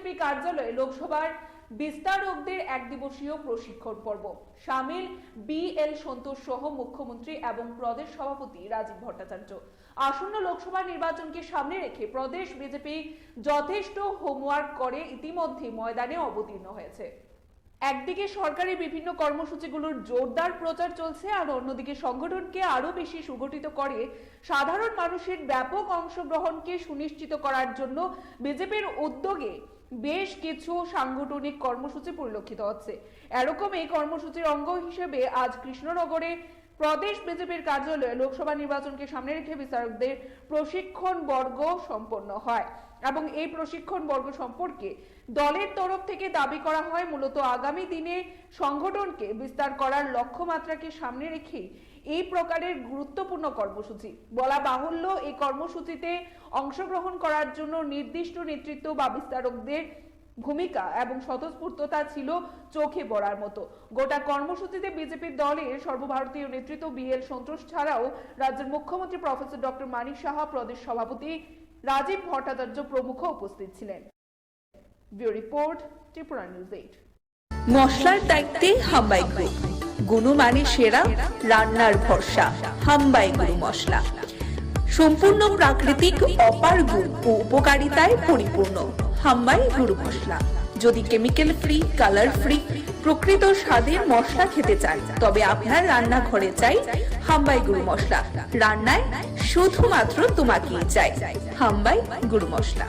BJP কার্যালয়ে লোকসভার বিস্তারকদের এক দিবসীয় প্রশিক্ষণ পর্ব। শামিল BL সন্তোষ সহ মুখ্যমন্ত্রী এবং প্রদেশ সভাপতি রাজীব ভট্টাচার্য। আসন্ন লোকসভা নির্বাচনকে সামনে রেখে প্রদেশ বিজেপি যথেষ্ট হোমওয়ার্ক করে ইতিমধ্যে ময়দানে অবতীর্ণ হয়েছে। একদিকে সরকারি বিভিন্ন কর্মসূচিগুলোর জোরদার প্রচার চলছে, আর অন্যদিকে সংগঠনকে আরো বেশি সুগঠিত করে সাধারণ মানুষের ব্যাপক অংশগ্রহণকে সুনিশ্চিত করার জন্য বিজেপির উদ্যোগে বেশ কিছু সাংগঠনিক কর্মসূচি পরিলক্ষিত হচ্ছে। এরকম এই কর্মসূচির অঙ্গ হিসেবে আজ কৃষ্ণনগরে প্রদেশ বিজেপির কার্যালয়ে লোকসভা নির্বাচনকে সামনে রেখে বিচারকদের প্রশিক্ষণ বর্গ সম্পন্ন হয় এবং এই প্রশিক্ষণ বর্গ সম্পর্কে দলের তরফ থেকে দাবি করা হয় মূলত আগামী দিনে সংগঠনকে বিস্তার করার লক্ষ্যমাত্রাকে সামনে রেখে এই প্রকারের গুরুত্বপূর্ণ কর্মসূচি। বলা বাহুল্য, এই কর্মসূচিতে অংশগ্রহণ করার জন্য নির্দিষ্ট নেতৃত্ব বা বিস্তারকদের ভূমিকা এবং স্বতঃস্ফূর্ততা ছিল চোখে পড়ার মতো। গোটা কর্মসূচিতে বিজেপির দলের সর্বভারতীয় নেতৃত্ব BL সন্তোষ ছাড়াও রাজ্যের মুখ্যমন্ত্রী প্রফেসর ডক্টর মানিক সাহা, প্রদেশ সভাপতি রাজীব ভট্টাচার্য প্রমুখ উপস্থিত ছিলেন। Bureau report, Tripura news 8। মশলার দায়িত্বে হাম্বাই গ্রুপ, গুণমানে সেরা, রান্নার ভরসা। হাম্বাই গুরু মশলা সম্পূর্ণ প্রাকৃতিক, অপার গুণ ও উপকারিতায় পরিপূর্ণ। হাম্বাই গুরু মশলা। যদি কেমিক্যাল ফ্রি, কালার ফ্রি, প্রকৃত স্বাদের মশলা খেতে চান, তবে আপনার রান্নাঘরে চাই হাম্বাই গুরু মশলা। রান্নায় শুধুমাত্র তোমাকেই চাই হাম্বাই গুরু মশলা।